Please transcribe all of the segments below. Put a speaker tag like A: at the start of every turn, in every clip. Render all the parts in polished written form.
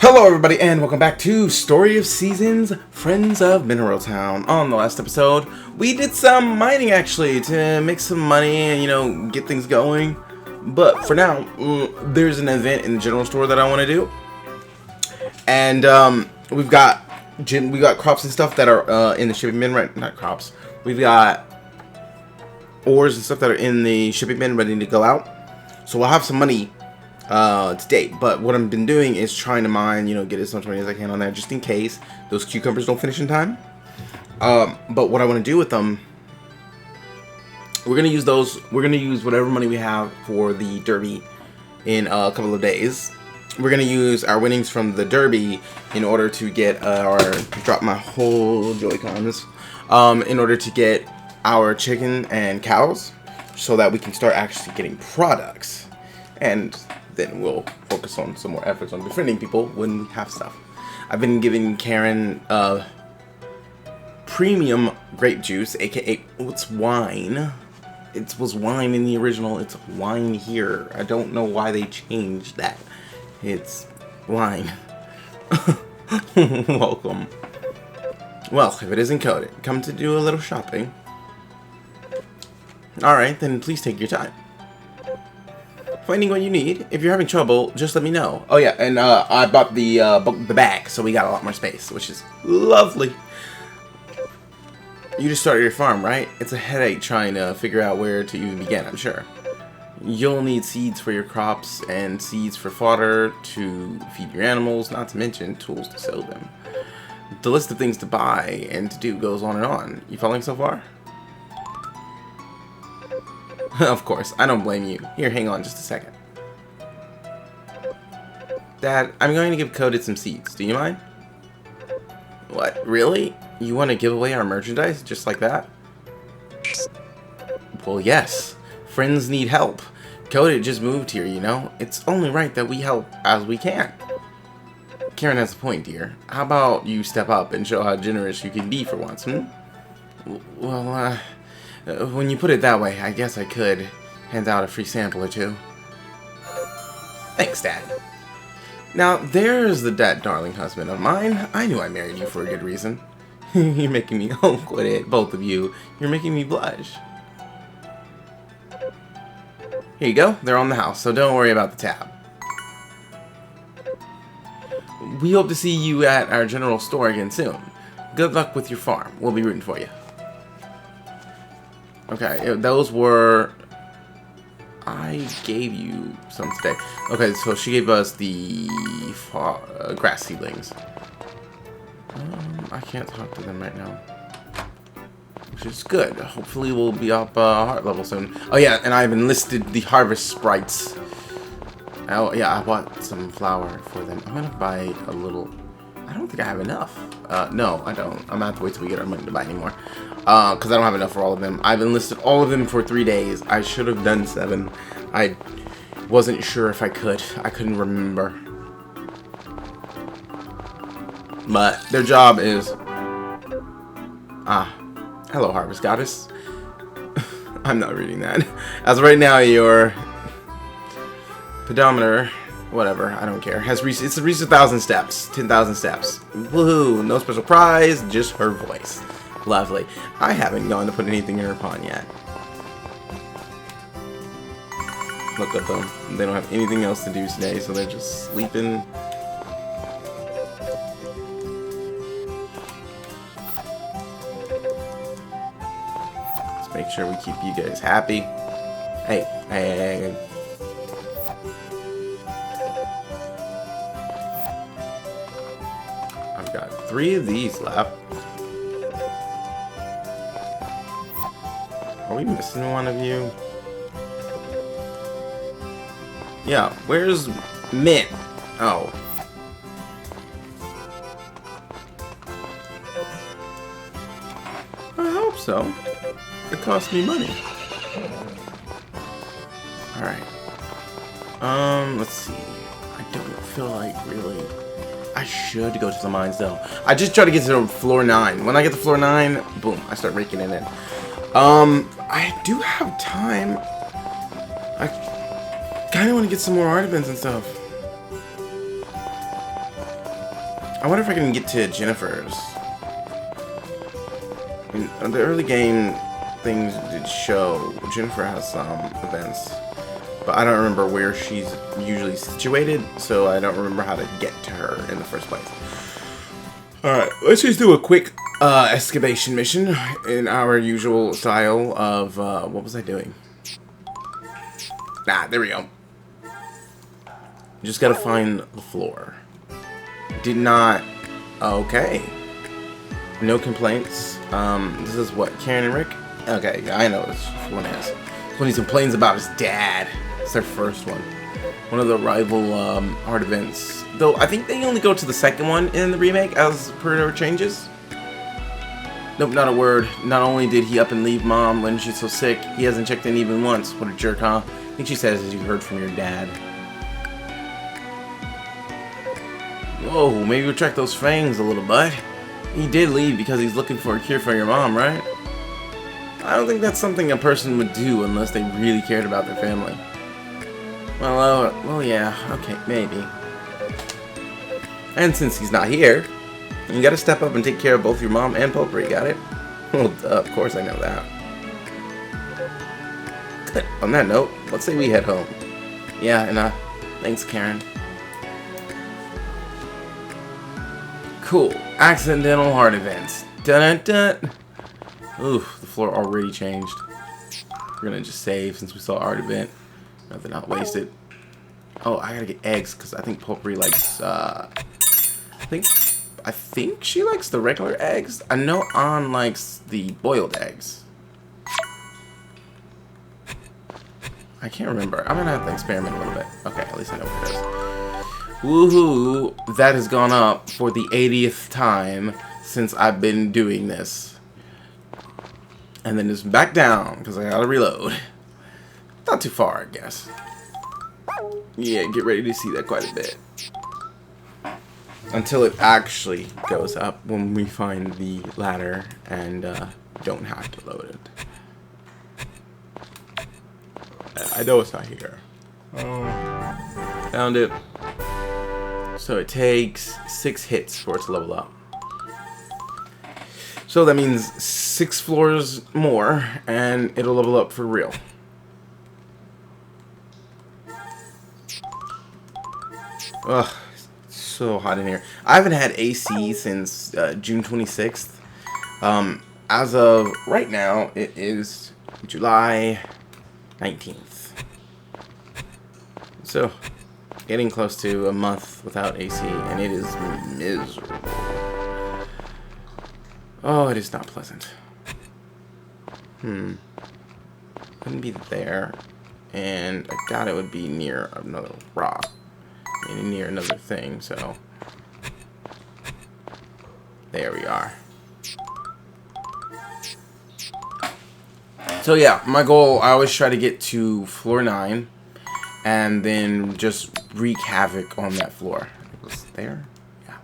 A: Hello everybody and welcome back to Story of Seasons, Friends of Mineral Town. On the last episode, we did some mining actually to make some money and get things going. But for now, there's an event in the general store that I want to do. And we've got crops and stuff that are in the shipping bin, right? Not crops. We've got ores and stuff that are in the shipping bin ready to go out. So we'll have some money to date, but what I've been doing is trying to mine, get as much money as I can on there, just in case those cucumbers don't finish in time. But what I want to do with them, we're gonna use whatever money we have for the derby in a couple of days. We're gonna use our winnings from the derby in order to get drop my whole Joy-Cons, in order to get our chicken and cows, so that we can start actually getting products. And then we'll focus on some more efforts on befriending people when we have stuff. I've been giving Karen premium grape juice, aka it's wine. It was wine in the original. It's wine here. I don't know why they changed that. It's wine. Welcome. Well, if it isn't coded, come to do a little shopping. Alright, then please take your time. Finding what you need. If you're having trouble, just let me know. Oh yeah, and I bought the bag, so we got a lot more space, which is lovely. You just started your farm, right? It's a headache trying to figure out where to even begin, I'm sure. You'll need seeds for your crops and seeds for fodder to feed your animals, not to mention tools to sow them. The list of things to buy and to do goes on and on. You following so far? Of course, I don't blame you. Here, hang on just a second. Dad, I'm going to give Coded some seeds. Do you mind? What, really? You want to give away our merchandise just like that? Well, yes. Friends need help. Coded just moved here, It's only right that we help as we can. Karen has a point, dear. How about you step up and show how generous you can be for once, Well, when you put it that way, I guess I could hand out a free sample or two. Thanks, Dad. Now, there's that darling husband of mine. I knew I married you for a good reason. You're making me... Oh, quit it, both of you. You're making me blush. Here you go. They're on the house, so don't worry about the tab. We hope to see you at our general store again soon. Good luck with your farm. We'll be rooting for you. Okay, those were... I gave you some today. Okay, so she gave us the grass seedlings. I can't talk to them right now, which is good. Hopefully we'll be up heart level soon. Oh yeah, and I've enlisted the harvest sprites. Oh yeah, I bought some flour for them. I'm gonna buy a little... I don't think I have enough. No, I don't. I'm gonna have to wait till we get our money to buy anymore. Because I don't have enough for all of them. I've enlisted all of them for 3 days. I should have done 7. I wasn't sure if I could. I couldn't remember. But their job is... hello, Harvest Goddess. I'm not reading that. As of right now, your pedometer... Whatever, I don't care. It's reached 1,000 steps. 10,000 steps. Woohoo! No special prize, just her voice. Lovely. I haven't gone to put anything in her pond yet. Look at them. They don't have anything else to do today, so they're just sleeping. Let's make sure we keep you guys happy. Hey. I've got 3 of these left. Are we missing one of you? Yeah, where's Mint? Oh. I hope so. It cost me money. Alright. Let's see. I don't feel like really... I should go to the mines though. I just try to get to floor 9. When I get to floor 9, boom, I start raking it in. I do have time. I kind of want to get some more artifacts and stuff. I wonder if I can get to Jennifer's. In the early game things did show Jennifer has some events, but I don't remember where she's usually situated, so I don't remember how to get to her in the first place. Alright, let's just do a quick excavation mission in our usual style of, what was I doing? There we go. Just gotta find the floor. Did not... Okay. No complaints. This is what, Karen and Rick? Okay, I know this one is. When he complains about his dad. It's their first one. One of the rival art events. Though I think they only go to the second one in the remake as per changes. Nope, not a word. Not only did he up and leave mom when she's so sick, he hasn't checked in even once. What a jerk, huh? I think she says as you heard from your dad. Whoa, maybe we'll check those fangs a little, bud. He did leave because he's looking for a cure for your mom, right? I don't think that's something a person would do unless they really cared about their family. Well, yeah, okay, maybe. And since he's not here, you gotta step up and take care of both your mom and Potpourri, got it? Well, of course I know that. On that note, let's say we head home. Yeah, and thanks, Karen. Cool. Accidental heart events. Dun dun dun. Ooh, the floor already changed. We're gonna just save since we saw art event. Rather not waste it. Oh, I gotta get eggs because I think Potpourri likes. I think she likes the regular eggs. I know Ann likes the boiled eggs. I can't remember. I'm gonna have to experiment a little bit. Okay, at least I know what it is. Woohoo! That has gone up for the 80th time since I've been doing this. And then it's back down because I gotta reload. Not too far, I guess. Yeah, get ready to see that quite a bit. Until it actually goes up when we find the ladder and don't have to load it. I know it's not here. Oh, found it. So it takes 6 hits for it to level up. So that means 6 floors more, and it'll level up for real. Ugh, so hot in here. I haven't had AC since June 26th. As of right now, it is July 19th. So, getting close to a month without AC, and it is miserable. Oh, it is not pleasant. Wouldn't be there, and I doubt it would be near another rock. I mean, near another thing, so... There we are. So yeah, my goal, I always try to get to floor 9, and then just wreak havoc on that floor. It was there? Yeah.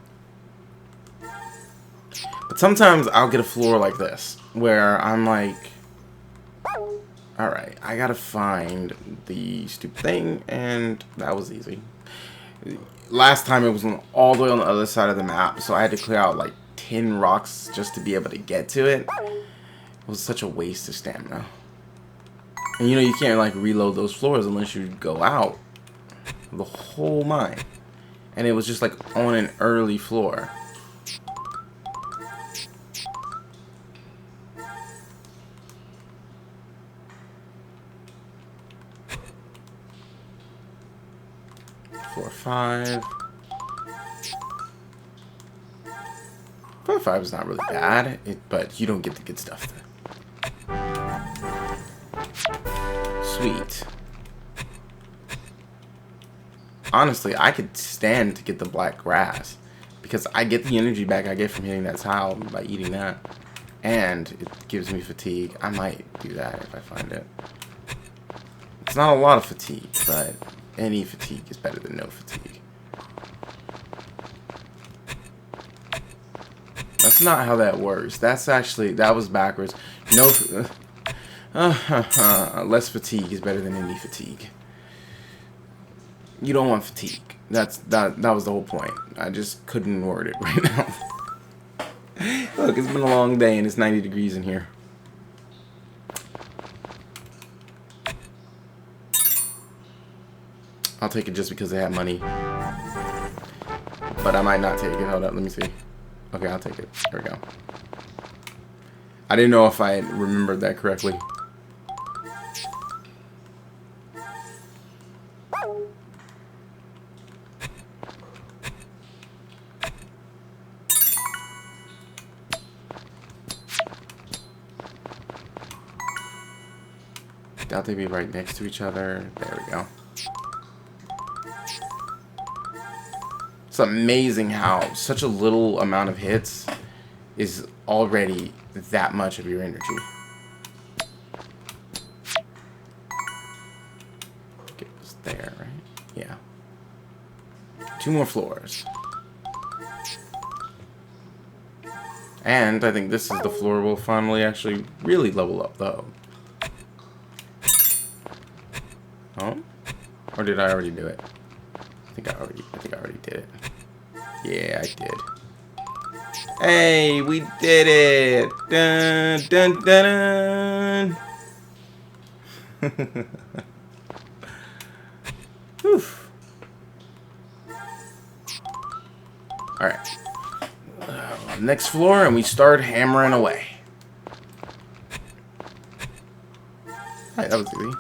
A: But sometimes I'll get a floor like this, where I'm like, alright, I gotta find the stupid thing, and that was easy. Last time it was all the way on the other side of the map, so I had to clear out like 10 rocks just to be able to get to it. It was such a waste of stamina. And you know, you can't like reload those floors unless you go out the whole mine. And it was just like on an early floor. Floor 5. Floor 5 is not really bad, but you don't get the good stuff there. Sweet. Honestly, I could stand to get the black grass because I get the energy back I get from hitting that tile by eating that, and it gives me fatigue. I might do that if I find it. It's not a lot of fatigue, but any fatigue is better than no fatigue. That's not how that works. That's actually, that was backwards. No, less fatigue is better than any fatigue. You don't want fatigue. That was the whole point. I just couldn't word it right now. Look, it's been a long day and it's 90 degrees in here. I'll take it just because they have money. But I might not take it. Hold up, let me see. Okay, I'll take it. There we go. I didn't know if I remembered that correctly. Doubt they'd be right next to each other. There we go. It's amazing how such a little amount of hits is already that much of your energy. Get this there, right? Yeah. 2 more floors. And I think this is the floor we'll finally actually really level up, though. Oh? Or did I already do it? I think I already did it. Yeah, I did. Hey, we did it! Dun dun dun dun! Oof. Alright. Next floor, and we start hammering away. Alright, that was easy.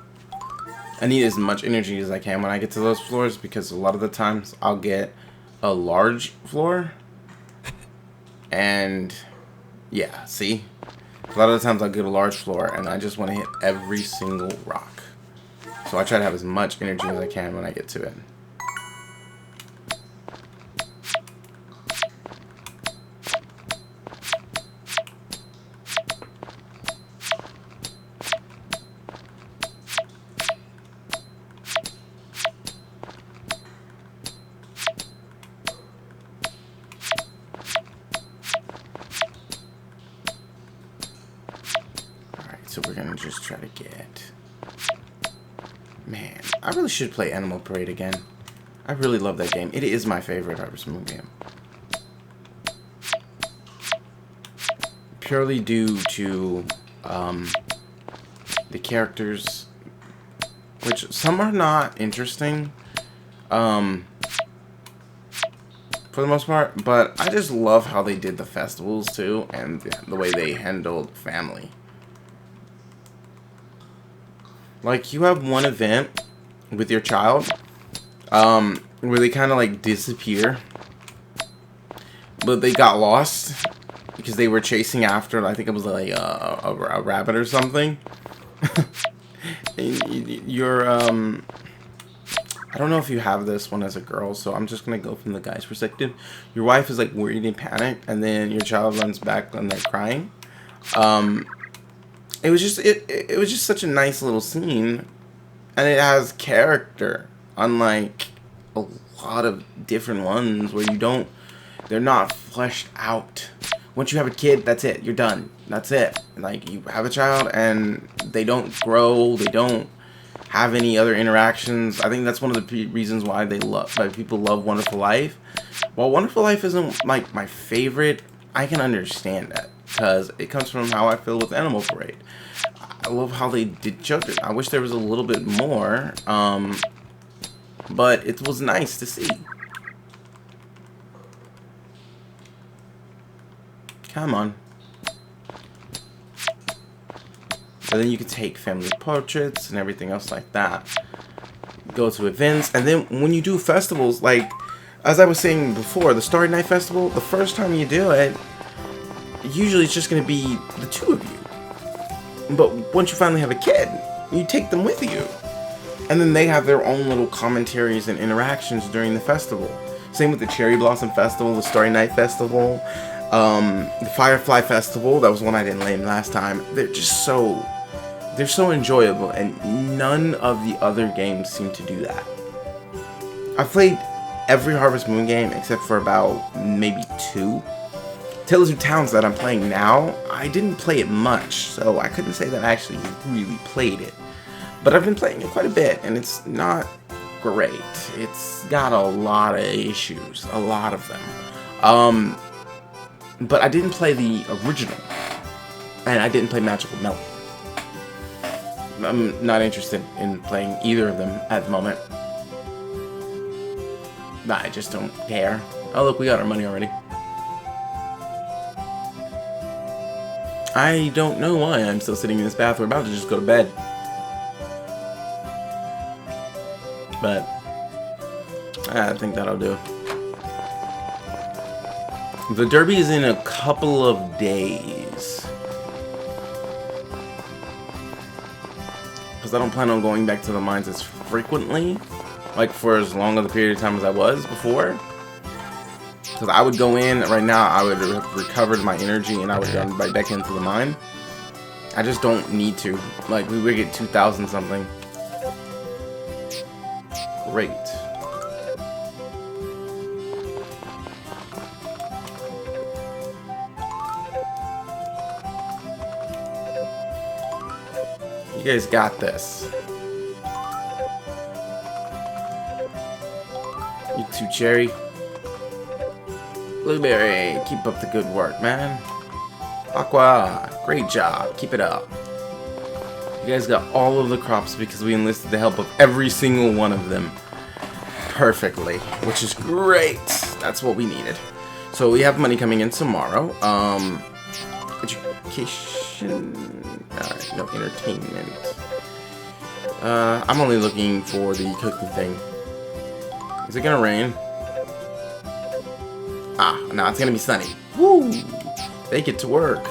A: I need as much energy as I can when I get to those floors, because a lot of the times I'll get a large floor. And yeah, see? A lot of the times I'll get a large floor and I just want to hit every single rock. So I try to have as much energy as I can when I get to it. So we're gonna just try to get... Man, I really should play Animal Parade again. I really love that game. It is my favorite Harvest Moon game. Purely due to the characters, which some are not interesting, for the most part, but I just love how they did the festivals too, and the way they handled family. Like, you have one event with your child, where they kind of like disappear, but they got lost because they were chasing after, I think it was like a rabbit or something. You're, I don't know if you have this one as a girl, so I'm just gonna go from the guy's perspective. Your wife is like worried and panicked, and then your child runs back and they're crying. It was just such a nice little scene, and it has character, unlike a lot of different ones where they're not fleshed out. Once you have a kid, that's it. You're done. That's it. Like, you have a child and they don't grow. They don't have any other interactions. I think that's one of the reasons why people love Wonderful Life. While Wonderful Life isn't like my favorite, I can understand that because it comes from how I feel with Animal Parade. I love how they did children. I wish there was a little bit more, but it was nice to see. Come on. And then you can take family portraits and everything else like that. Go to events, and then when you do festivals, like as I was saying before, the Starry Night Festival, the first time you do it, usually it's just going to be the 2 of you. But once you finally have a kid, you take them with you. And then they have their own little commentaries and interactions during the festival. Same with the Cherry Blossom Festival, the Starry Night Festival, the Firefly Festival. That was one I didn't name last time. They're so enjoyable, and none of the other games seem to do that. I've played every Harvest Moon game except for about maybe 2. Tales of Towns that I'm playing now, I didn't play it much, so I couldn't say that I actually really played it. But I've been playing it quite a bit, and it's not great. It's got a lot of issues, a lot of them. But I didn't play the original, and I didn't play Magical Melody. I'm not interested in playing either of them at the moment. I just don't care. Oh look, we got our money already. I don't know why I'm still sitting in this bath. We're about to just go to bed. But I think that'll do. The derby is in a couple of days. Because I don't plan on going back to the mines as frequently. Like for as long of a period of time as I was before. Because I would go in, right now I would have recovered my energy and I would go right back into the mine. I just don't need to. Like, we would get 2,000 something. Great. You guys got this. You too, Cherry. Blueberry, keep up the good work, man. Aqua, great job. Keep it up. You guys got all of the crops because we enlisted the help of every single one of them perfectly, which is great. That's what we needed. So we have money coming in tomorrow. Education. Alright, no entertainment. I'm only looking for the cooking thing. Is it gonna rain? Ah, no, it's gonna be sunny. Woo! They get to work.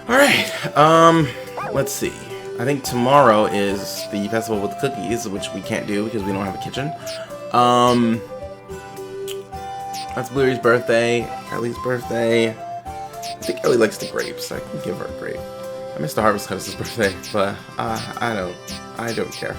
A: Alright, let's see. I think tomorrow is the festival with the cookies, which we can't do because we don't have a kitchen. That's Blueberry's birthday, Ellie's birthday. I think Ellie likes the grapes. I can give her a grape. I missed the harvest because it's his birthday, but I don't care.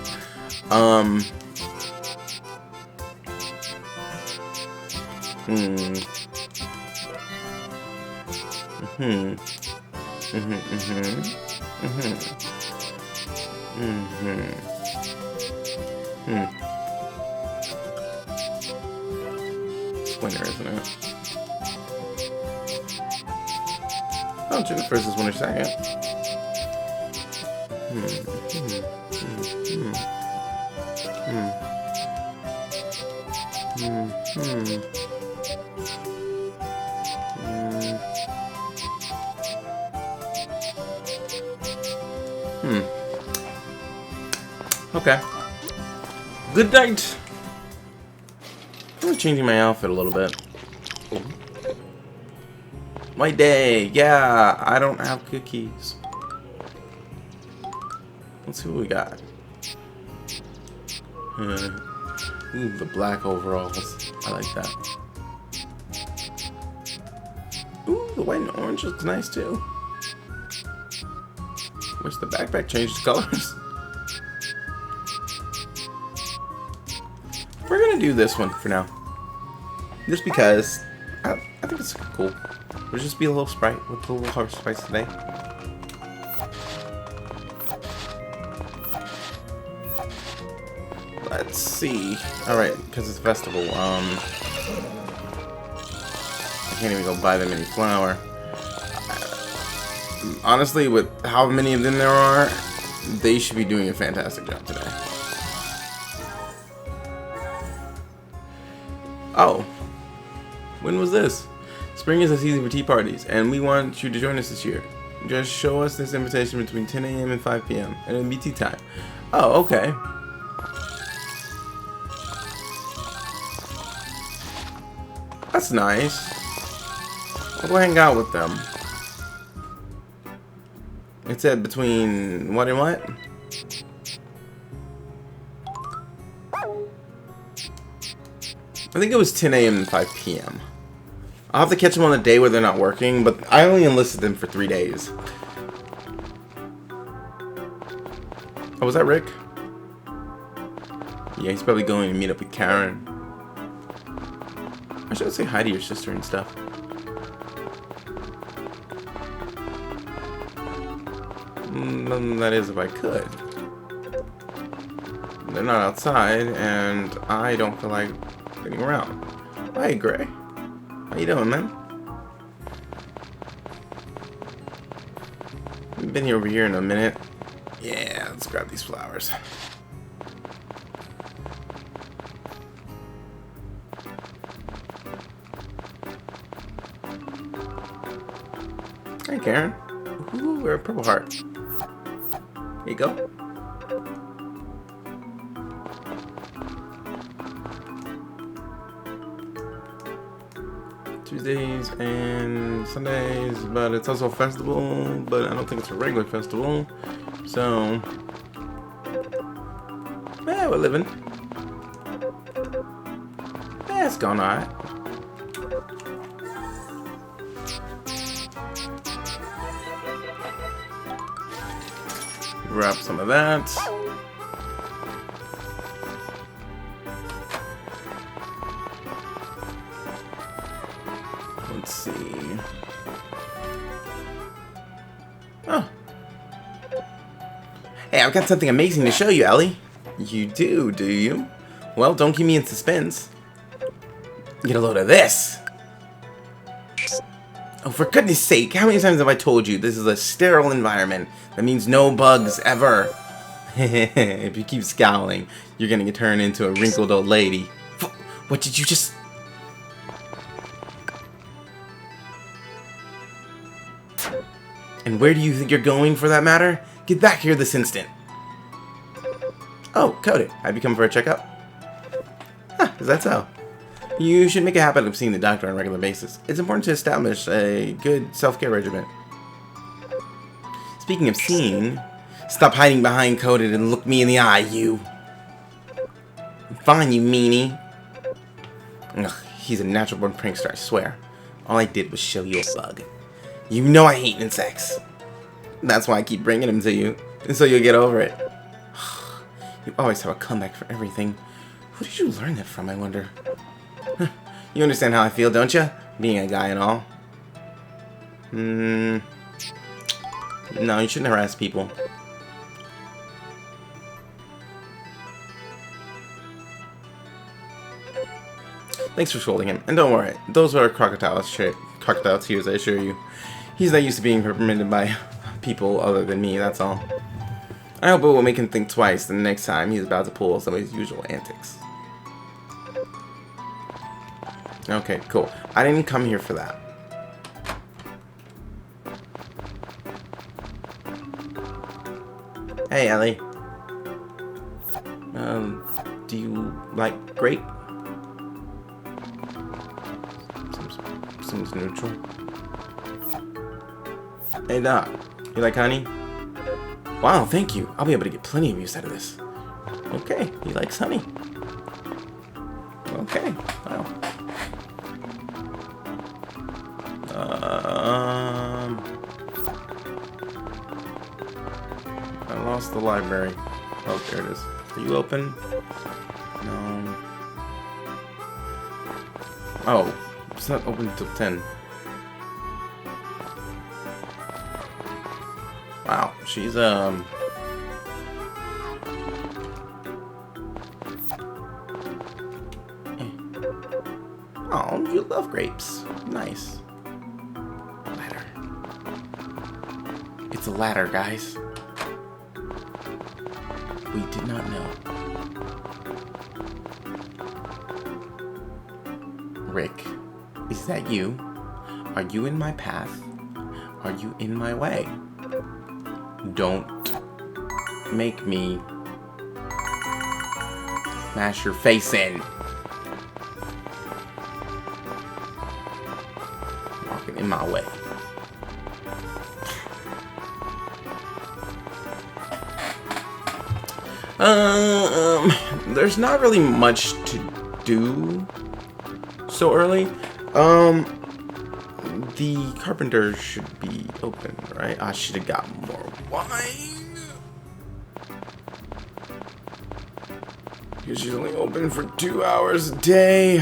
A: Winter, isn't it? Oh, June 1st is winter 2nd. Okay. Good night. I'm changing my outfit a little bit. White day. Yeah, I don't have cookies. Let's see what we got. Ooh, the black overalls. I like that. Ooh, the white and orange looks nice too. Wish the backpack changed colors. We're gonna do this one for now. Just because I think it's cool. We'll just be a little sprite with a little harvest spice today. Let's see. Alright, because it's a festival, I can't even go buy them any flour. Honestly, with how many of them there are, they should be doing a fantastic job today. Oh. When was this? Spring is the season for tea parties, and we want you to join us this year. Just show us this invitation between 10 a.m. and 5 p.m. and it'll be tea time. Oh, okay. That's nice. I'll go hang out with them. It said between what and what? I think it was 10 a.m. and 5 p.m. I'll have to catch them on the day where they're not working, but I only enlisted them for 3 days. Oh, was that Rick? Yeah, he's probably going to meet up with Karen. I should say hi to your sister and stuff. That is if I could. They're not outside, and I don't feel like getting around. Hey, Gray. How you doing, man? I've been here over here in a minute. Yeah, let's grab these flowers. Hey, Karen. Ooh, we're a purple heart. Here you go. Tuesdays and Sundays, but it's also a festival, but I don't think it's a regular festival. So, yeah, we're living. Yeah, it's going alright. Grab some of that. Let's see. Oh. Hey, I've got something amazing to show you, Ellie. You do you? Well, don't keep me in suspense. Get a load of this. Oh, for goodness sake, how many times have I told you this is a sterile environment? That means no bugs ever. If you keep scowling, you're gonna get turned into a wrinkled old lady. What did you just... And where do you think you're going, for that matter? Get back here this instant. Oh, Cody, have you come for a checkup? Huh, is that so? You should make a habit of seeing the doctor on a regular basis. It's important to establish a good self-care regimen. Speaking of seeing, stop hiding behind Coded and look me in the eye, you. Fine, you meanie. Ugh, he's a natural-born prankster, I swear. All I did was show you a bug. You know I hate insects. That's why I keep bringing them to you, so you'll get over it. You always have a comeback for everything. Who did you learn that from, I wonder? You understand how I feel, don't you? Being a guy and all. No, you shouldn't harass people. Thanks for scolding him. And don't worry, those are crocodile tears, I assure you. He's not used to being reprimanded by people other than me, that's all. I hope it will make him think twice the next time he's about to pull some of his usual antics. Okay, cool. I didn't come here for that. Hey, Ellie. Do you like grape? Seems neutral. Hey, Doc. You like honey? Wow, thank you. I'll be able to get plenty of use out of this. Okay, he likes honey. Okay, wow. I lost the library. Oh, there it is. Are you open? No. Oh, it's not open until 10. Wow, she's Oh, you love grapes. Nice. Ladder. It's a ladder, guys. We did not know. Rick, is that you? Are you in my path? Are you in my way? Don't make me smash your face in. Walking in my way. There's not really much to do so early. The carpenter should be open, right? I should have got more wine. Because she's only open for 2 hours a day.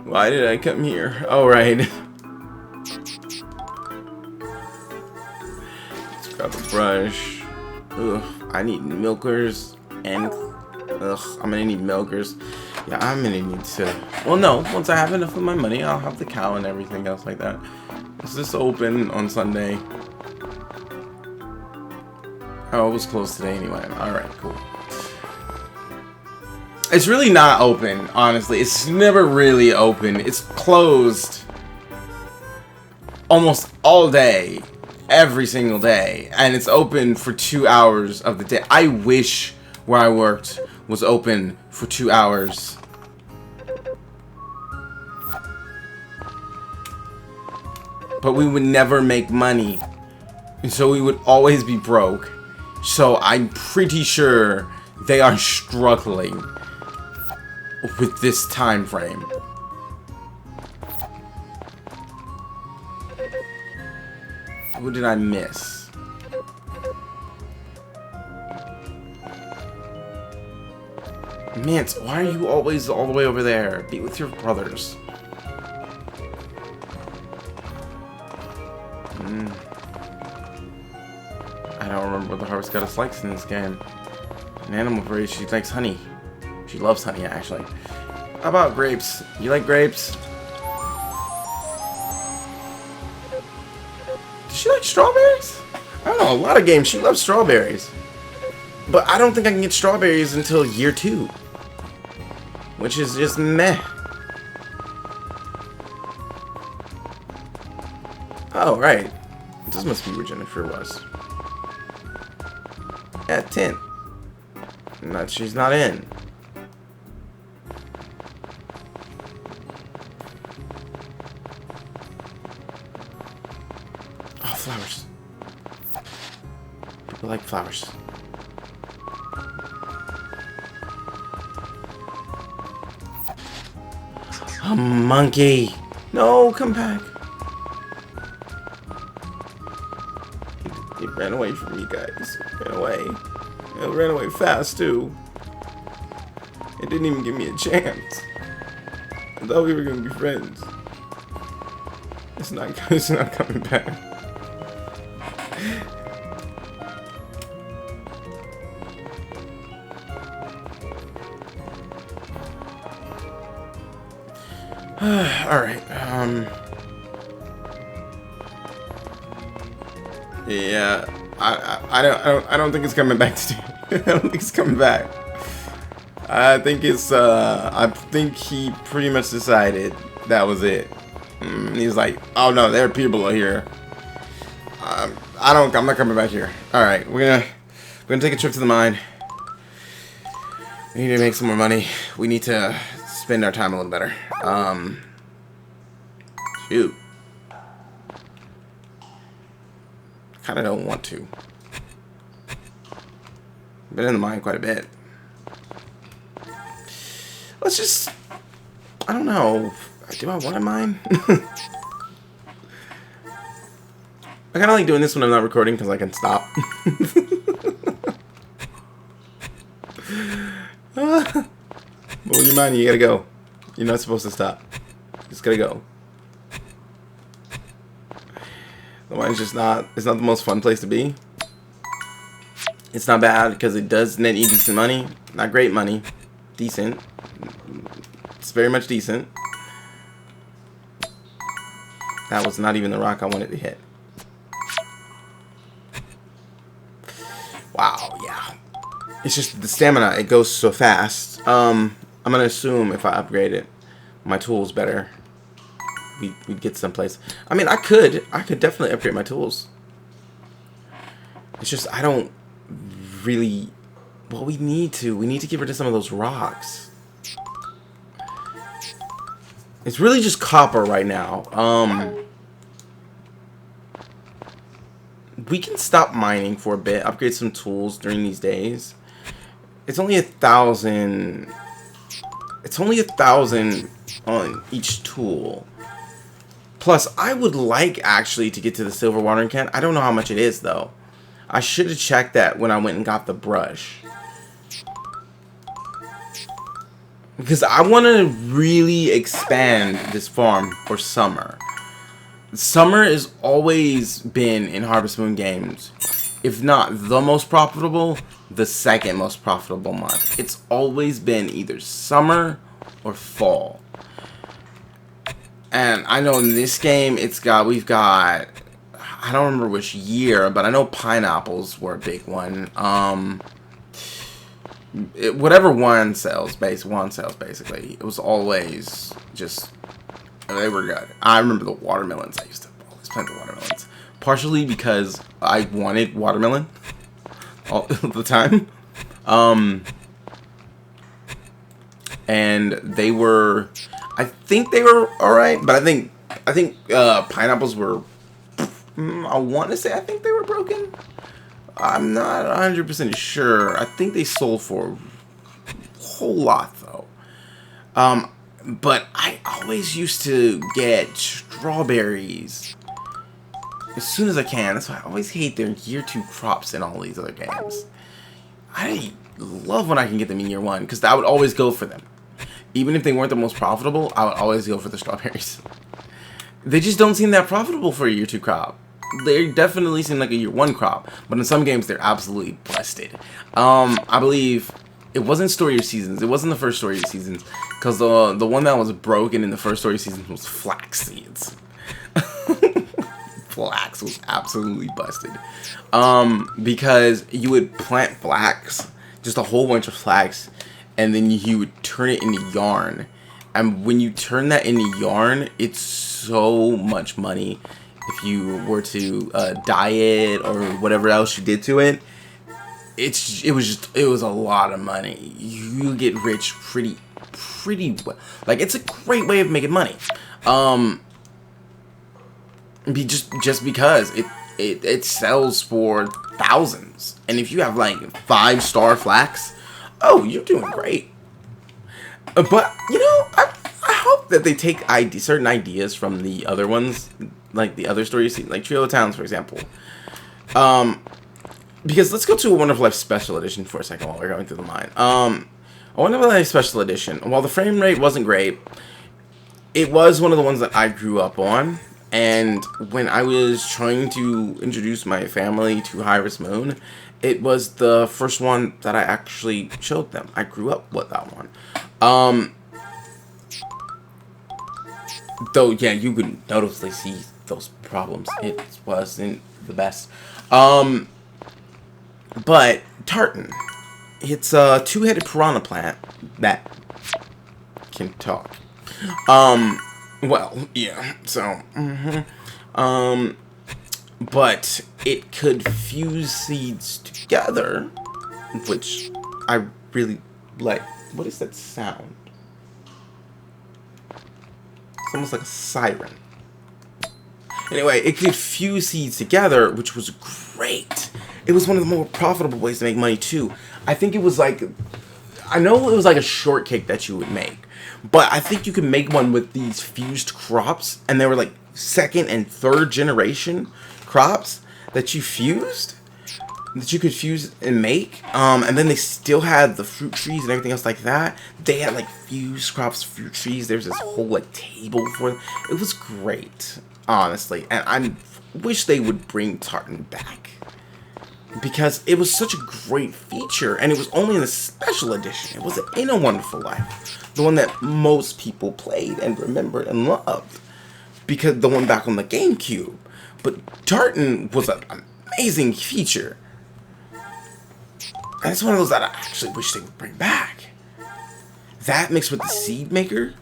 A: Why did I come here? Oh, right. toothbrush. Ugh, I need milkers and I'm gonna need milkers. Yeah, I'm gonna need to. Well, no. Once I have enough of my money, I'll have the cow and everything else like that. Is this open on Sunday? Oh, it was closed today anyway. Alright, cool. It's really not open, honestly. It's never really open. It's closed almost all day, every single day. And it's open for 2 hours of the day. I wish where I worked was open for 2 hours. But we would never make money. And so we would always be broke. So I'm pretty sure they are struggling with this time frame. Who did I miss? Mance, why are you always all the way over there? Be with your brothers. I don't remember what the harvest goddess likes in this game. An animal breed, she likes honey. She loves honey, actually. How about grapes? You like grapes? Does she like strawberries? I don't know, a lot of games she loves strawberries. But I don't think I can get strawberries until year 2. Which is just meh. Oh, right. This must be where Jennifer was. At 10. No, she's not in. Oh, flowers. People like flowers. A monkey. No, come back. It ran away from you guys. It ran away. It ran away fast too. It didn't even give me a chance. I thought we were gonna be friends. It's not coming back. Alright, yeah, I don't think it's coming back today. I don't think it's coming back. I think he pretty much decided that was it. He's like, oh no, there are people here. I'm not coming back here. Alright, we're gonna take a trip to the mine. We need to make some more money. We need to spend our time a little better. Shoot. Kinda don't want to. Been in the mine quite a bit. Let's just... I don't know. Do I want to mine? I kinda like doing this when I'm not recording because I can stop. But when you're mining, you gotta go. You're not supposed to stop. You just gotta go. The mine's just not... It's not the most fun place to be. It's not bad because it does net you decent money. Not great money. Decent. It's very much decent. That was not even the rock I wanted to hit. Wow, yeah. It's just the stamina. It goes so fast. I'm gonna assume if I upgrade it, my tools better. We'd get someplace. I mean, I could definitely upgrade my tools. It's just I don't really. Well, we need to get rid of some of those rocks. It's really just copper right now. We can stop mining for a bit, upgrade some tools during these days. It's only 1,000. It's only 1,000 on each tool. Plus, I would like actually to get to the silver watering can. I don't know how much it is though. I should have checked that when I went and got the brush. Because I want to really expand this farm for summer. Summer has always been in Harvest Moon games if not the most profitable, the second most profitable month. It's always been either summer or fall. And I know in this game, we've got, I don't remember which year, but I know pineapples were a big one. Whatever won sales, basically. It was always just, they were good. I remember the watermelons. I used to always plant the watermelons. Partially because I wanted watermelon all the time. And they were, I think they were alright, but I think pineapples were, I want to say I think they were broken. I'm not 100% sure. I think they sold for a whole lot though. But I always used to get strawberries as soon as I can. That's why I always hate their year 2 crops in all these other games. I love when I can get them in year 1, because I would always go for them. Even if they weren't the most profitable, I would always go for the strawberries. They just don't seem that profitable for a year 2 crop. They definitely seem like a year 1 crop, but in some games they're absolutely busted. I believe it wasn't Story of Seasons. It wasn't the first Story of Seasons, because the one that was broken in the first Story of Seasons was flax seeds. Flax was absolutely busted. Because you would plant flax, just a whole bunch of flax, and then you would turn it into yarn. And when you turn that into yarn, it's so much money. If you were to dye it or whatever else you did to it, it was a lot of money. You get rich pretty well. Like, it's a great way of making money. Just because it sells for thousands, and if you have like 5-star flax, oh, you're doing great. But you know, I hope that they take certain ideas from the other ones, like the other stories, like Trio of Towns, for example. Because let's go to a Wonderful Life Special Edition for a second while we're going through the mine. A Wonderful Life Special Edition, while the frame rate wasn't great, it was one of the ones that I grew up on. And when I was trying to introduce my family to Harvest Moon, it was the first one that I actually showed them. I grew up with that one. Though, yeah, you could noticeably see those problems. It wasn't the best. But tartan, it's a 2-headed piranha plant that can talk. Well, yeah, so, but it could fuse seeds together, which I really like. What is that sound? It's almost like a siren. Anyway, it could fuse seeds together, which was great. It was one of the more profitable ways to make money, too. I think it was like, I know it was like a shortcake that you would make. But I think you could make one with these fused crops, and they were like 2nd and 3rd generation crops that you fused, that you could fuse and make. And then they still had the fruit trees and everything else like that. They had like fused crops, fruit trees. There's this whole like table for them. It was great, honestly. And I wish they would bring tartan back, because it was such a great feature, and it was only in the special edition. It wasn't in A Wonderful Life, the one that most people played and remembered and loved, because the one back on the GameCube. But tartan was an amazing feature, and it's one of those that I actually wish they would bring back. That mixed with the seed maker,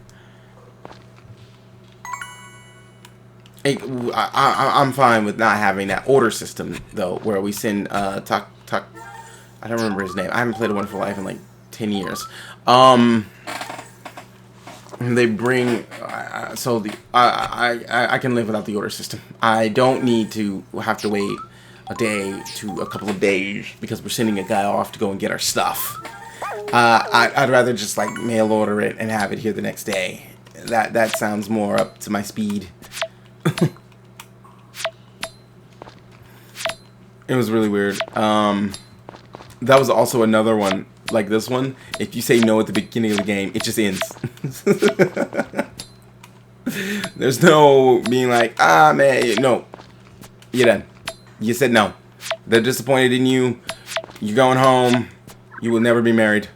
A: I'm fine with not having that order system, though, where we send I don't remember his name. I haven't played A Wonderful Life in like 10 years. They bring I can live without the order system. I don't need to have to wait a day to a couple of days because we're sending a guy off to go and get our stuff. I'd rather just like mail order it and have it here the next day. That sounds more up to my speed. It was really weird. That was also another one like this one. If you say no at the beginning of the game, it just ends. There's no being like, ah man, no, you're done. You said no. They're disappointed in you. You're going home. You will never be married.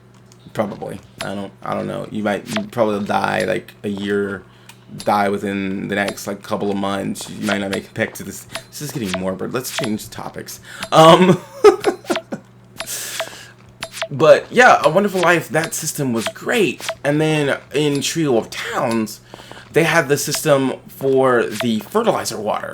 A: Probably. I don't know. You probably die like a year. Die within the next like couple of months. You might not make it back to this. This is getting morbid. Let's change topics. But yeah, A Wonderful Life, that system was great. And then in Trio of Towns, they had the system for the fertilizer water.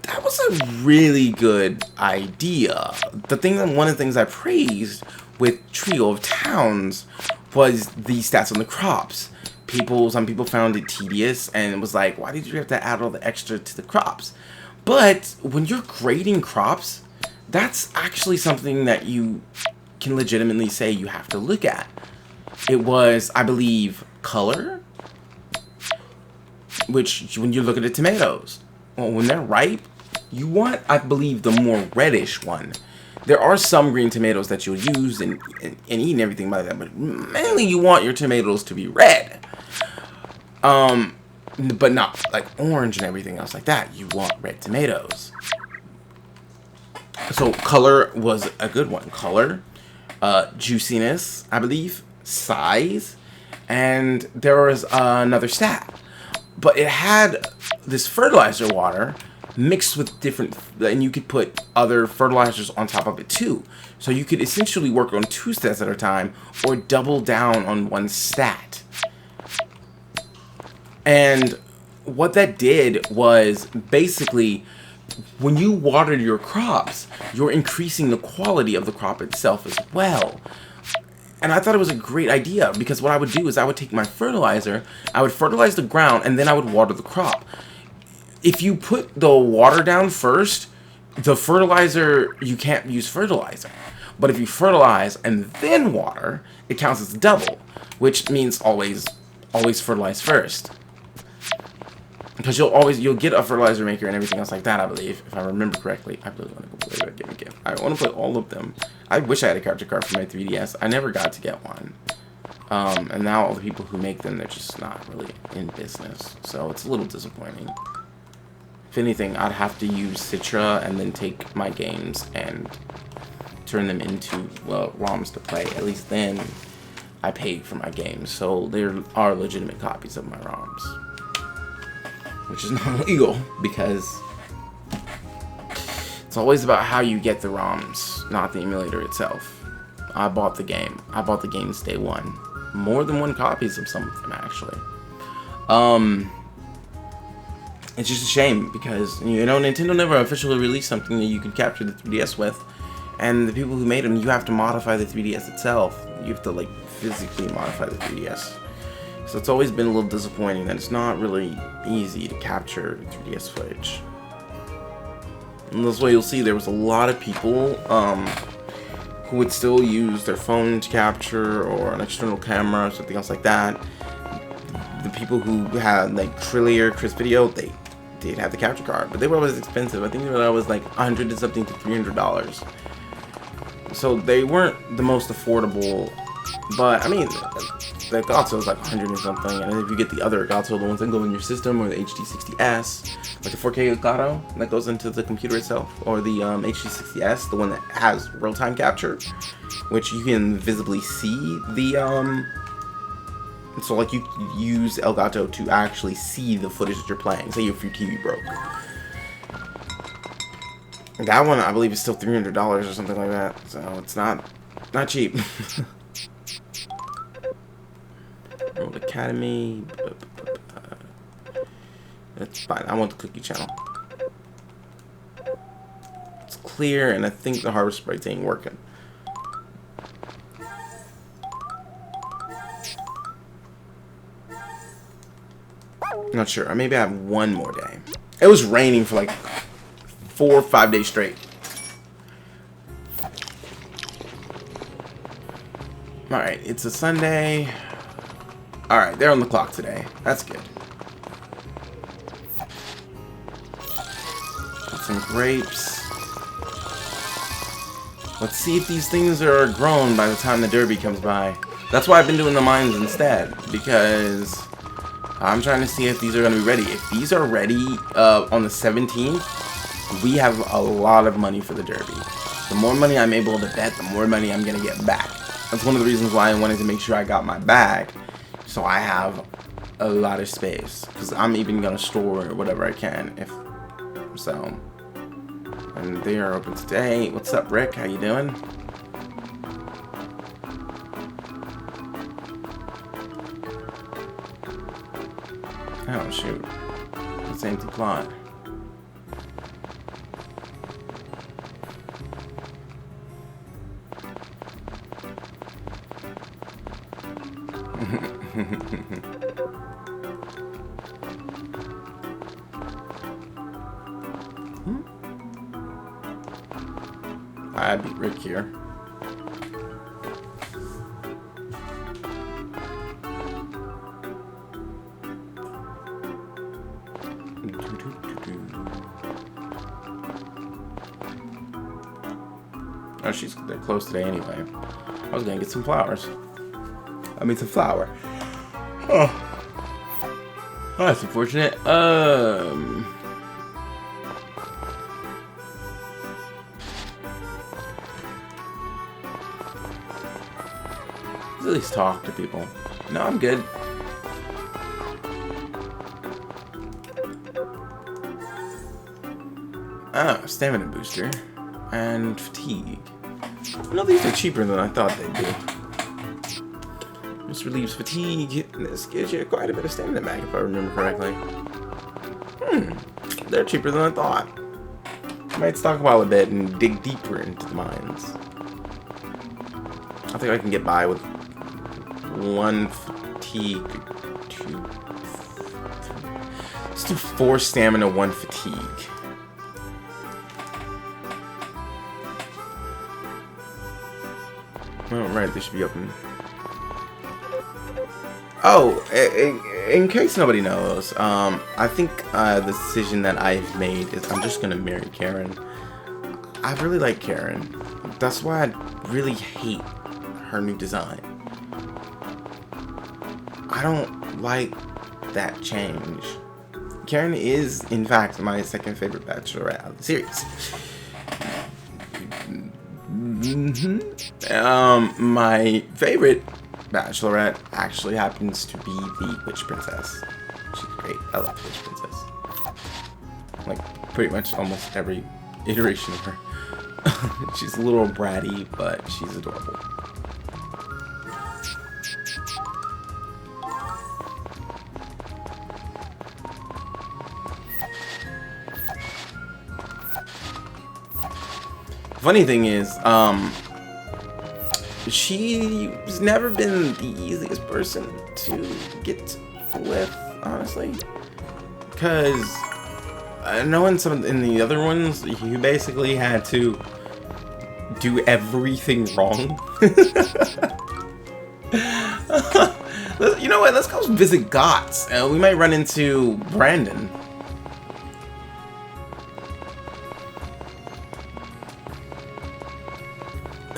A: That was a really good idea. One of the things I praised with Trio of Towns was the stats on the crops. Some people found it tedious and it was like, why did you have to add all the extra to the crops? But when you're grading crops, that's actually something that you can legitimately say you have to look at. It was, I believe, color, which when you look at the tomatoes, well, when they're ripe, you want, I believe, the more reddish one. There are some green tomatoes that you'll use and eat and everything like that, but mainly you want your tomatoes to be red. But not like orange and everything else like that. You want red tomatoes. So color was a good one. Color, juiciness, I believe, size, and there was another stat. But it had this fertilizer water mixed with different, and you could put other fertilizers on top of it too. So you could essentially work on 2 stats at a time or double down on 1 stat. And what that did was basically, when you watered your crops, you're increasing the quality of the crop itself as well. And I thought it was a great idea, because what I would do is I would take my fertilizer, I would fertilize the ground, and then I would water the crop. If you put the water down first, the fertilizer, you can't use fertilizer. But if you fertilize and then water, it counts as double, which means always fertilize first. Because you'll get a fertilizer maker and everything else like that, I believe, if I remember correctly. I really want to go play that game again. I want to play all of them. I wish I had a capture card for my 3DS. I never got to get one. And now all the people who make them, they're just not really in business. So it's a little disappointing. If anything, I'd have to use Citra and then take my games and turn them into, well, ROMs to play. At least then I paid for my games. So there are legitimate copies of my ROMs. Which is not illegal, because it's always about how you get the ROMs, not the emulator itself. I bought the game. I bought the games day one. More than 1 copies of some of them, actually. It's just a shame, because, you know, Nintendo never officially released something that you could capture the 3DS with. And the people who made them, you have to modify the 3DS itself. You have to, like, physically modify the 3DS. So it's always been a little disappointing that it's not really easy to capture 3DS footage. And that's why you'll see there was a lot of people who would still use their phone to capture, or an external camera or something else like that. The people who had like clear, crisp video, they did have the capture card, but they were always expensive. I think they were always like $100 to something to $300. So they weren't the most affordable. But I mean, the Elgato is like 100 or something, and if you get the other Elgato, the ones that go in your system, or the HD60S, like the 4K Elgato that goes into the computer itself, or the HD60S, the one that has real-time capture, which you can visibly see the so like you use Elgato to actually see the footage that you're playing. Say if your TV broke. That one, I believe, is still $300 or something like that, so it's not cheap. World Academy. That's fine. I want the cookie channel. It's clear, and I think the harvest sprites ain't working. Not sure. Maybe I have 1 more day. It was raining for like 4 or 5 days straight. Alright, it's a Sunday. Alright, they're on the clock today. That's good. Got some grapes. Let's see if these things are grown by the time the derby comes by. That's why I've been doing the mines instead, because I'm trying to see if these are going to be ready. If these are ready on the 17th, we have a lot of money for the derby. The more money I'm able to bet, the more money I'm gonna get back. That's one of the reasons why I wanted to make sure I got my bag, so I have a lot of space. Because I'm even gonna store whatever I can, if so. And they are open today. What's up, Rick? How you doing? Oh shoot! It's an empty plot. I beat Rick here. Oh, they're closed today anyway. I was gonna get some flowers. I mean, some flour. Oh, that's unfortunate. Let's at least talk to people. No, I'm good. Ah, stamina booster and fatigue. No, these are cheaper than I thought they'd be. This relieves fatigue. This gives you quite a bit of stamina back, if I remember correctly. They're cheaper than I thought. Might stockpile a bit and dig deeper into the mines. I think I can get by with 1 fatigue, 2. Let's do 4 stamina, 1 fatigue. Oh, right, they should be open. Oh, in case nobody knows, I think the decision that I've made is I'm just gonna marry Karen. I really like Karen. That's why I really hate her new design. I don't like that change. Karen is, in fact, my second favorite bachelorette of the series. My favorite bachelorette actually happens to be the Witch Princess. She's great. I love the Witch Princess. Like, pretty much almost every iteration of her. She's a little bratty, but she's adorable. Funny thing is, she's never been the easiest person to get with, honestly. Because knowing some in the other ones, you basically had to do everything wrong. You know what? Let's go visit Gots. We might run into Brandon.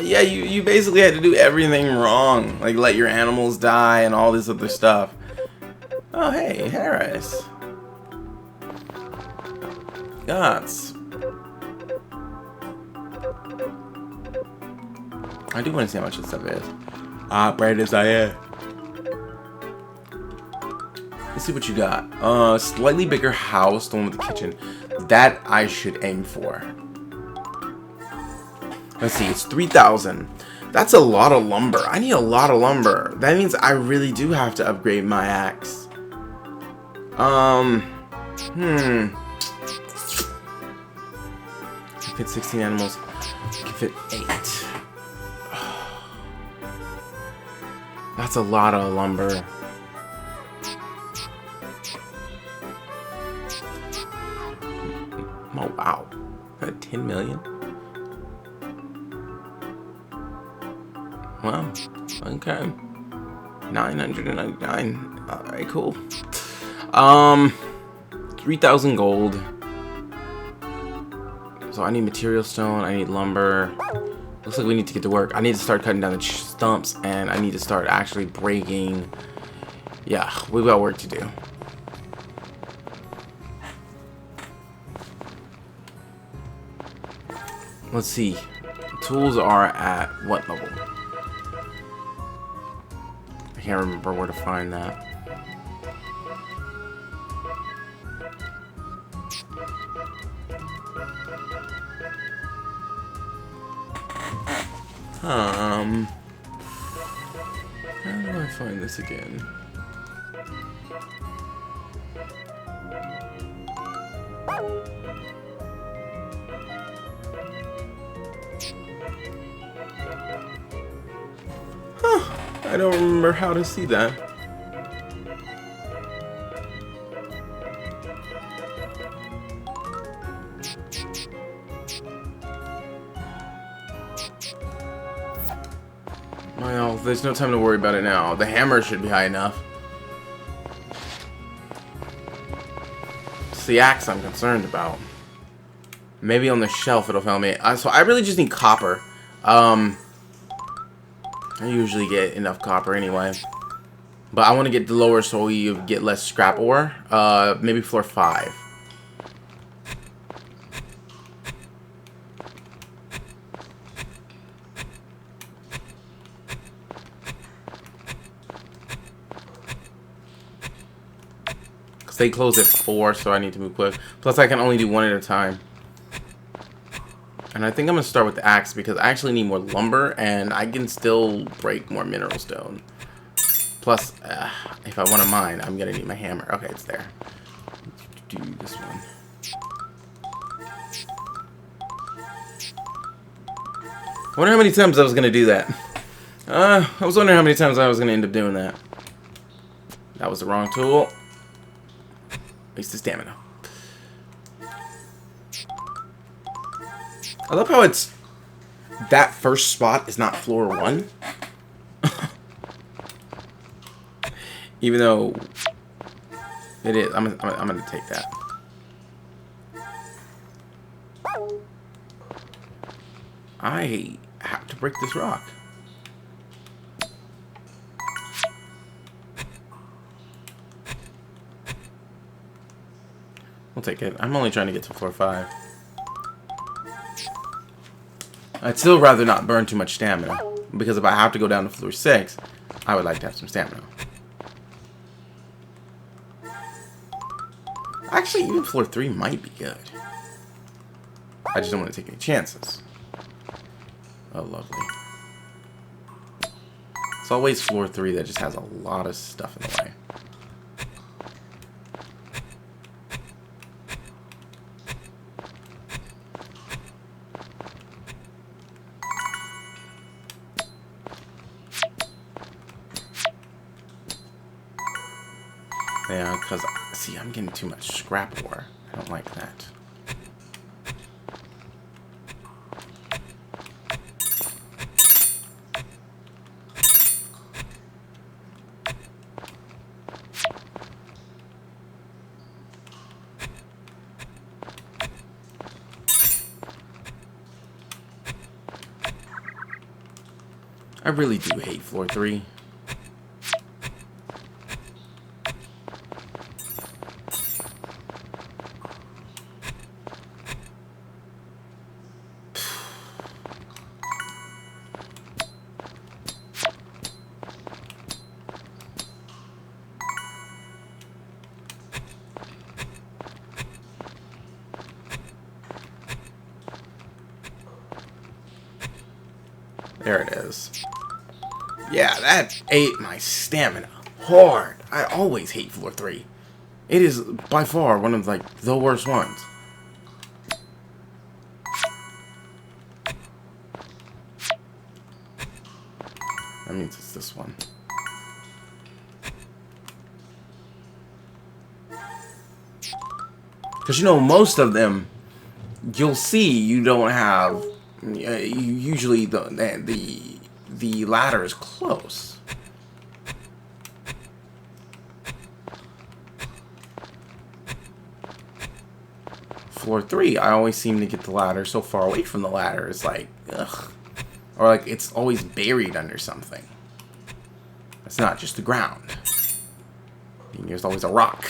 A: Yeah, you basically had to do everything wrong. Like, let your animals die and all this other stuff. Oh, hey, Harris. Gots. I do want to see how much this stuff is. Ah, Brandon Zaire. Let's see what you got. Slightly bigger house, the one with the kitchen. That I should aim for. Let's see, it's 3,000. That's a lot of lumber. I need a lot of lumber. That means I really do have to upgrade my axe. Can fit 16 animals. Can fit 8. That's a lot of lumber. Oh wow, 10 million. Wow, okay. 999. Alright, cool. 3,000 gold. So I need material stone, I need lumber. Looks like we need to get to work. I need to start cutting down the stumps, and I need to start actually breaking. Yeah, we've got work to do. Let's see. Tools are at what level? I can't remember where to find that. How do I find this again? I don't remember how to see that. Well, there's no time to worry about it now. The hammer should be high enough. It's the axe I'm concerned about. Maybe on the shelf it'll fail me. So I really just need copper. I usually get enough copper anyway. But I want to get the lower so we get less scrap ore. Maybe floor 5. Because they close at 4, so I need to move quick. Plus I can only do one at a time. And I think I'm going to start with the axe because I actually need more lumber and I can still break more mineral stone. Plus, if I want to mine, I'm going to need my hammer. Okay, it's there. Let's do this one. I wonder how many times I was going to do that. I was wondering how many times I was going to end up doing that. That was the wrong tool. Waste the stamina. I love how it's that first spot is not floor 1. Even though it is. I'm gonna take that. I have to break this rock. We'll take it. I'm only trying to get to floor 5. I'd still rather not burn too much stamina, because if I have to go down to floor 6, I would like to have some stamina. Actually, even floor 3 might be good. I just don't want to take any chances. Oh, lovely. It's always floor 3 that just has a lot of stuff in the way. Yeah, because, see, I'm getting too much scrap ore. I don't like that. I really do hate floor 3. There it is. Yeah, that ate my stamina hard. I always hate floor 3. It is by far one of like the worst ones. That means it's this one. Because you know, most of them, you'll see you don't have. Usually the ladder is close. Floor 3, I always seem to get the ladder so far away from the ladder. It's like, ugh. Or like it's always buried under something. It's not just the ground. I mean, there's always a rock.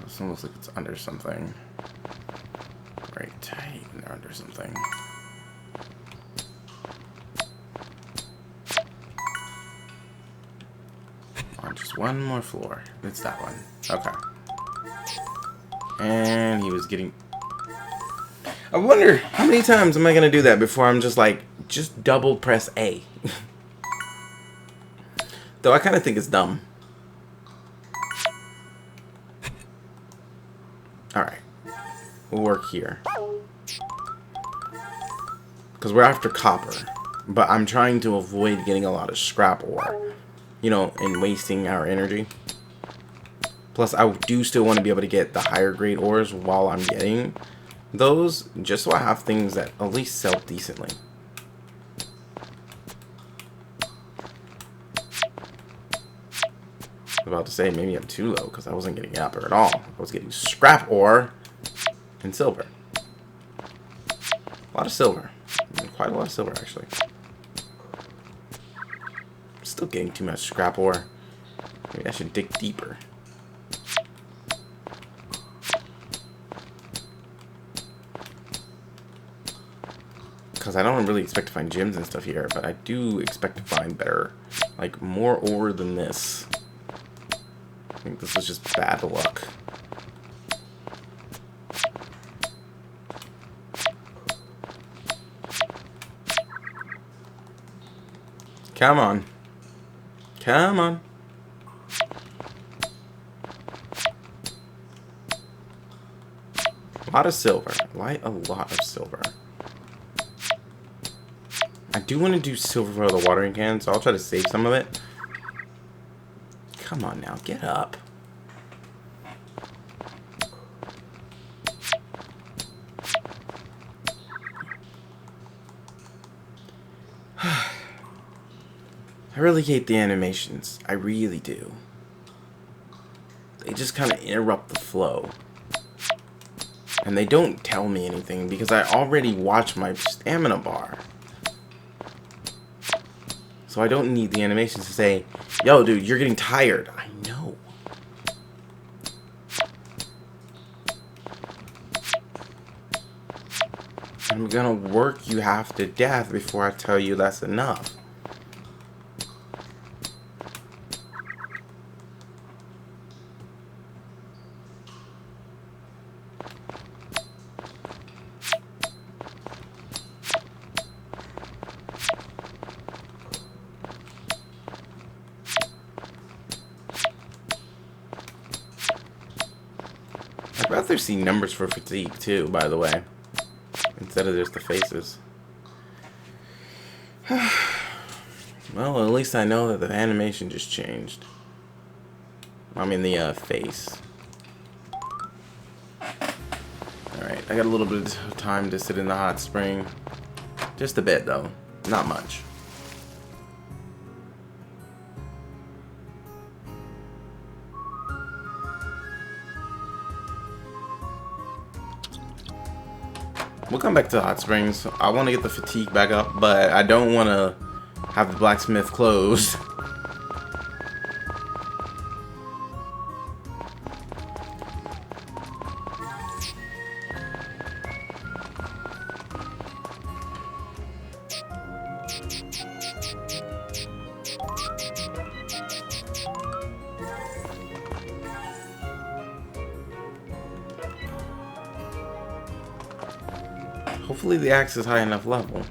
A: This one looks like it's under something. Right, they're under something. On just one more floor. It's that one. Okay. And he was getting... I wonder how many times am I going to do that before I'm just like, just double press A. Though I kind of think it's dumb. Alright. We'll work here. Because we're after copper. But I'm trying to avoid getting a lot of scrap ore. You know, and wasting our energy. Plus, I do still want to be able to get the higher grade ores while I'm getting those. Just so I have things that at least sell decently. I was about to say, maybe I'm too low because I wasn't getting copper at all. I was getting scrap ore and silver. A lot of silver. Quite a lot of silver, actually. Still getting too much scrap ore. Maybe I should dig deeper. Because I don't really expect to find gems and stuff here, but I do expect to find better, like more ore than this. I think this is just bad luck. Come on. Come on. A lot of silver. Light a lot of silver. I do want to do silver for the watering can, so I'll try to save some of it. Come on now, get up. I really hate the animations. I really do. They just kind of interrupt the flow. And they don't tell me anything because I already watch my stamina bar. So I don't need the animations to say, yo, dude, you're getting tired. I know. I'm gonna work you half to death before I tell you that's enough. I'd rather see numbers for fatigue too, by the way, instead of just the faces. Well, at least I know that the animation just changed. I mean the face. Alright, I got a little bit of time to sit in the hot spring. Just a bit though, not much. We'll come back to the hot springs. I want to get the fatigue back up, but I don't want to have the blacksmith closed. Hopefully the axe is high enough level.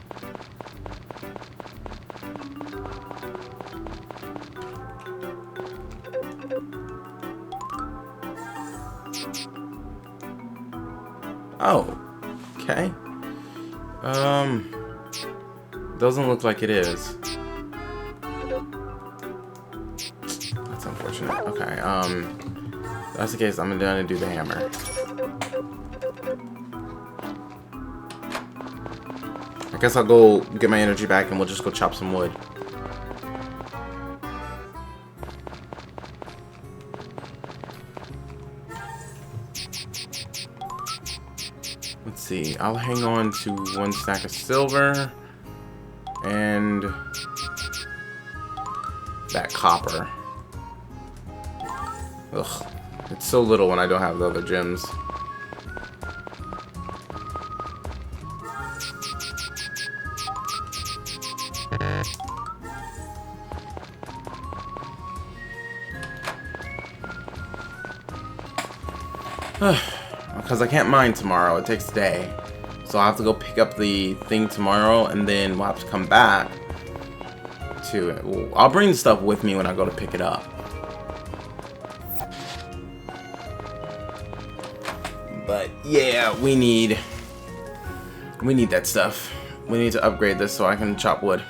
A: Oh, okay. Doesn't look like it is. That's unfortunate. Okay, if that's the case, I'm gonna do the hammer. I guess I'll go get my energy back and we'll just go chop some wood. Let's see, I'll hang on to one stack of silver and that copper. Ugh. It's so little when I don't have the other gems. Because I can't mine tomorrow. It takes a day. So I'll have to go pick up the thing tomorrow, and then we'll have to come back to it. Well, I'll bring the stuff with me when I go to pick it up. But yeah, we need that stuff. We need to upgrade this so I can chop wood.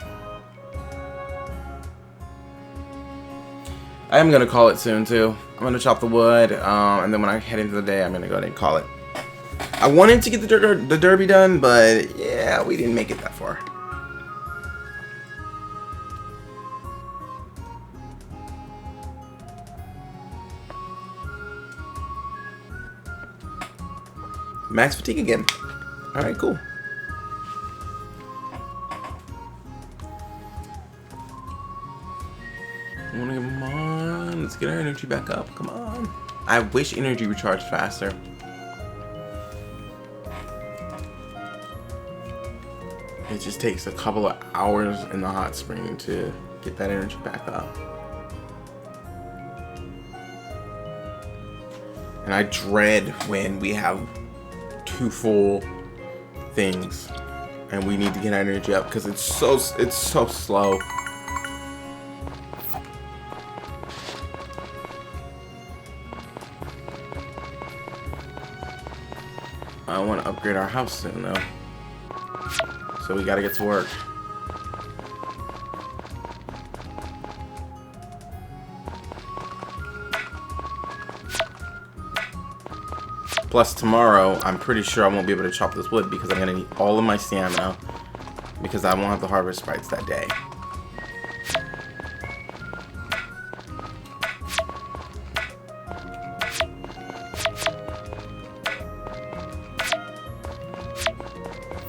A: I am gonna call it soon too. I'm gonna chop the wood, and then when I head into the day, I'm gonna go ahead and call it. I wanted to get the derby done, but yeah, we didn't make it that far. Max fatigue again. All right, cool. Come on, let's get our energy back up. Come on. I wish energy recharged faster. It just takes a couple of hours in the hot spring to get that energy back up. And I dread when we have 2 full things and we need to get our energy up because it's so slow. I want to upgrade our house soon though. So we gotta get to work. Plus tomorrow, I'm pretty sure I won't be able to chop this wood because I'm gonna need all of my stamina because I won't have the harvest sprites that day.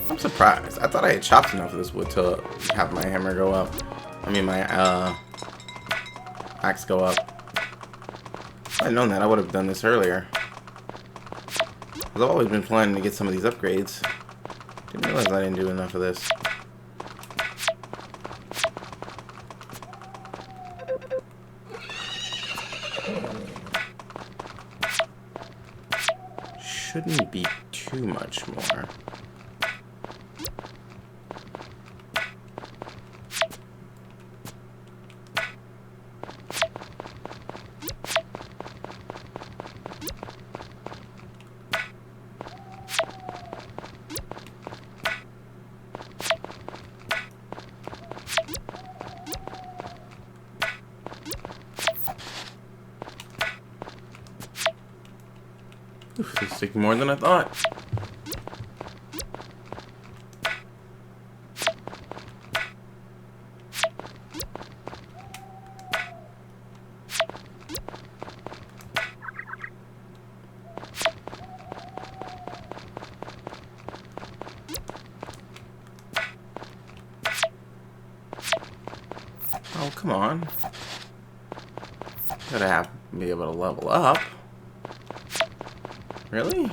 A: I'm surprised. I thought I had chopped enough of this wood to have my hammer go up. I mean my axe go up. If I'd known that, I would have done this earlier. I've always been planning to get some of these upgrades. Didn't realize I didn't do enough of this. Shouldn't be too much more. It's taking more than I thought. Oh, come on. Gotta have be able to level up. Really?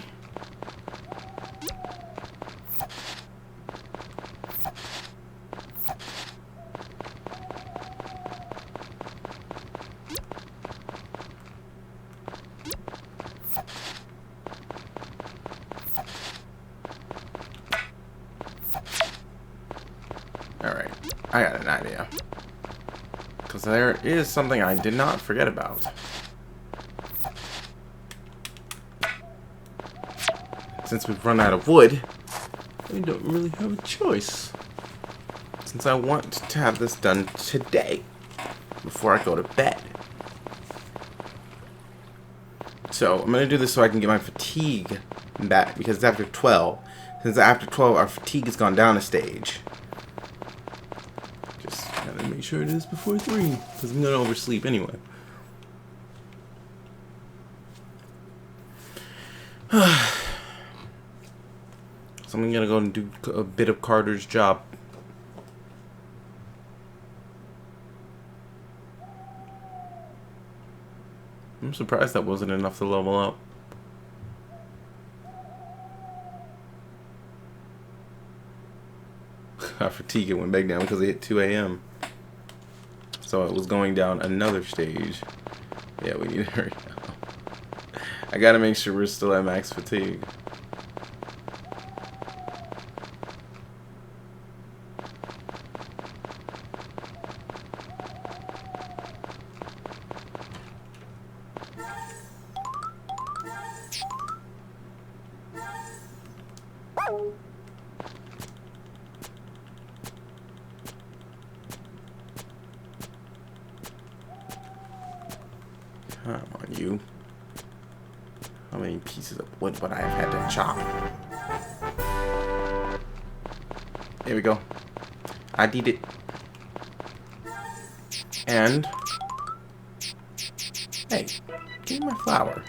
A: Alright, I got an idea. Because there is something I did not forget about. Since we've run out of wood, we don't really have a choice. Since I want to have this done today, before I go to bed. So, I'm going to do this so I can get my fatigue back, because it's after 12. Since after 12, our fatigue has gone down a stage. Just gotta make sure it is before 3, because I'm going to oversleep anyway. So I'm gonna go and do a bit of Carter's job. I'm surprised that wasn't enough to level up. Our fatigue, it went back down because it hit 2 a.m. So it was going down another stage. Yeah, we need to hurry now. I gotta make sure we're still at max fatigue. Come on, you. How many pieces of wood would I have had to chop? Here we go. I did it. And... hey, give me my flour.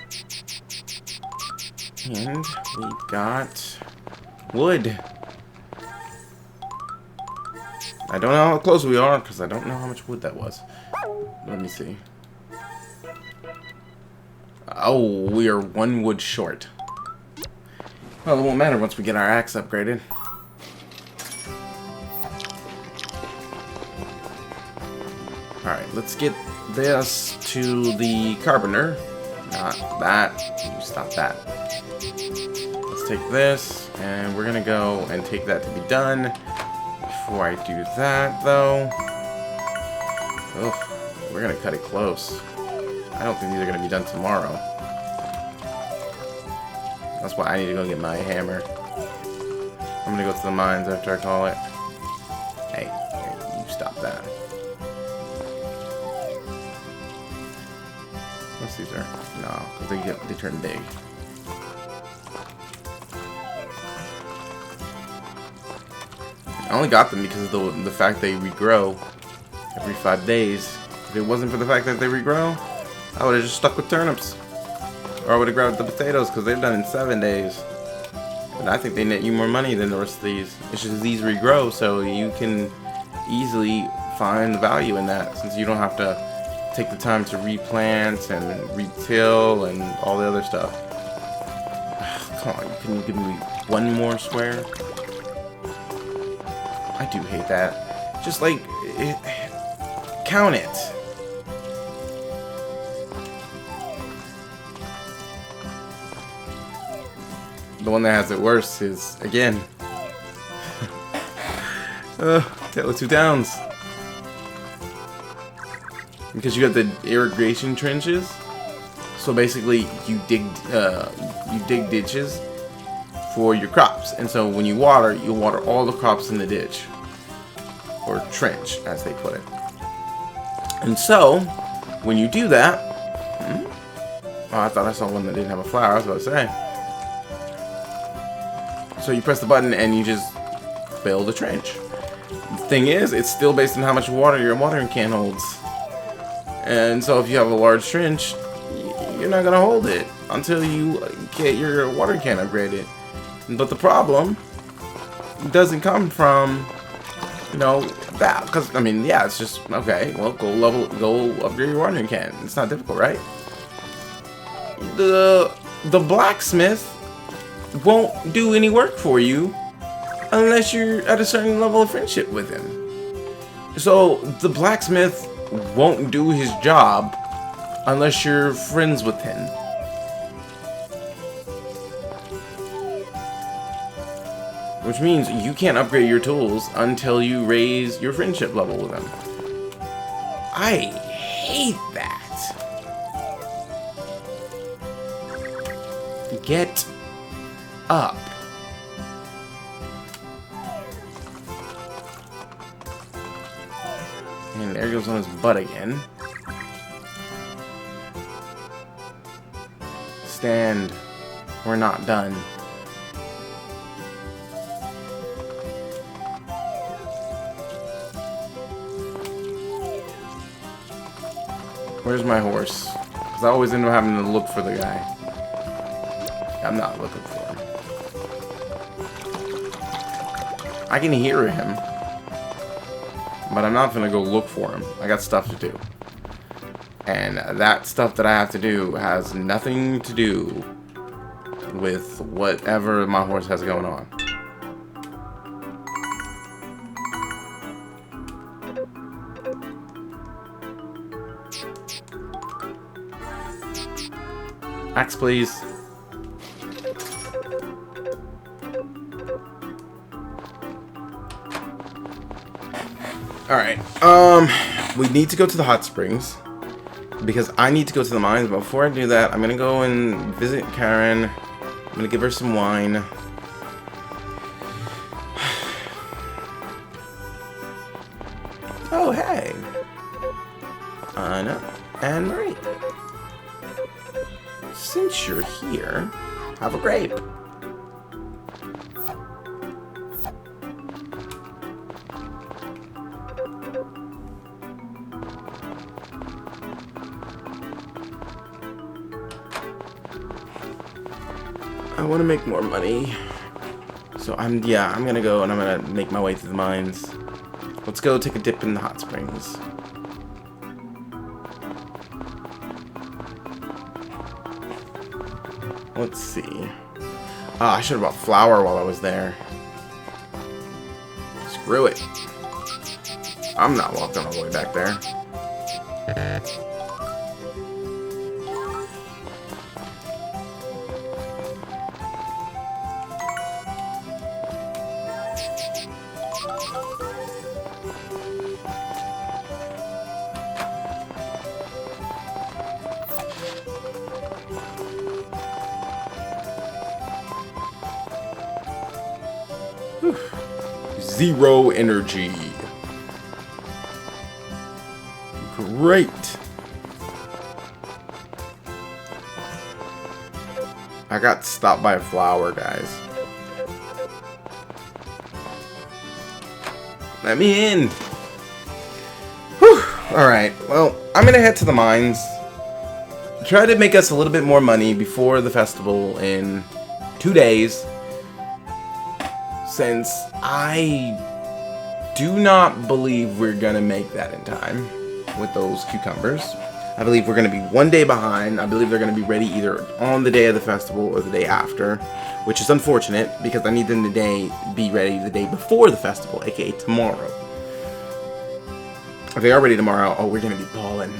A: And we've got... wood. I don't know how close we are, because I don't know how much wood that was. Let me see. Oh, we are 1 wood short. Well, it won't matter once we get our axe upgraded. Alright, let's get this to the carpenter. Not that. You stop that. Let's take this, and we're gonna go and take that to be done. Before I do that, though... oh, we're gonna cut it close. I don't think these are going to be done tomorrow. That's why I need to go get my hammer. I'm going to go to the mines after I call it. Hey, you stop that. What's these are? No, because they turn big. I only got them because of the fact they regrow every 5 days. If it wasn't for the fact that they regrow, I would have just stuck with turnips. Or I would have grabbed the potatoes because they're done in 7 days. But I think they net you more money than the rest of these. It's just these regrow, so you can easily find the value in that, since you don't have to take the time to replant and retill and all the other stuff. Come on, can you give me 1 more square? I do hate that. Just like, count it. The one that has it worse is, again, Tale of Two Towns. Because you have the irrigation trenches, so basically you dig ditches for your crops, and so when you water all the crops in the ditch, or trench, as they put it. And so when you do that, oh, I thought I saw one that didn't have a flower. I was about to say. So you press the button and you just fill the trench. The thing is, it's still based on how much water your watering can holds. And so if you have a large trench, you're not gonna hold it until you get your watering can upgraded. But the problem doesn't come from, you know, that. Because I mean, yeah, it's just okay. Well, go upgrade your watering can. It's not difficult, right? The blacksmith won't do any work for you unless you're at a certain level of friendship with him. So the blacksmith won't do his job unless you're friends with him. Which means you can't upgrade your tools until you raise your friendship level with him. I hate that. Get up. And there goes on his butt again. Stand. We're not done. Where's my horse? Because I always end up having to look for the guy. I'm not looking for him. I can hear him, but I'm not gonna go look for him. I got stuff to do. And that stuff that I have to do has nothing to do with whatever my horse has going on. Axe, please. Alright, we need to go to the hot springs because I need to go to the mines, but before I do that, I'm gonna go and visit Karen. I'm gonna give her some wine. Oh, hey. Anna and Marie. Since you're here, have a grape. I want to make more money. So I'm gonna go and I'm gonna make my way through the mines. Let's go take a dip in the hot springs. Let's see. I should have bought flour while I was there. Screw it. I'm not walking all the way back there. Zero energy. Great. I got stopped by a flower, guys. Let me in. Whew. Alright, well, I'm gonna head to the mines. Try to make us a little bit more money before the festival in 2 days. Since I do not believe we're gonna make that in time with those cucumbers. I believe we're gonna be 1 day behind. I believe they're gonna be ready either on the day of the festival or the day after, which is unfortunate because I need them to be ready the day before the festival, aka tomorrow. If they are ready tomorrow, oh, we're gonna be balling.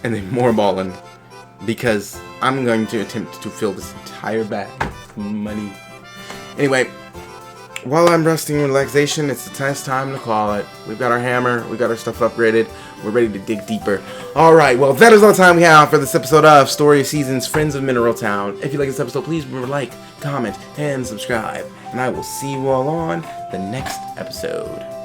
A: And then more balling because I'm going to attempt to fill this entire bag with money. Anyway, while I'm resting in relaxation, it's the best time to call it. We've got our hammer, we got our stuff upgraded, we're ready to dig deeper. Alright, well, that is all the time we have for this episode of Story of Seasons, Friends of Mineral Town. If you like this episode, please remember to like, comment, and subscribe. And I will see you all on the next episode.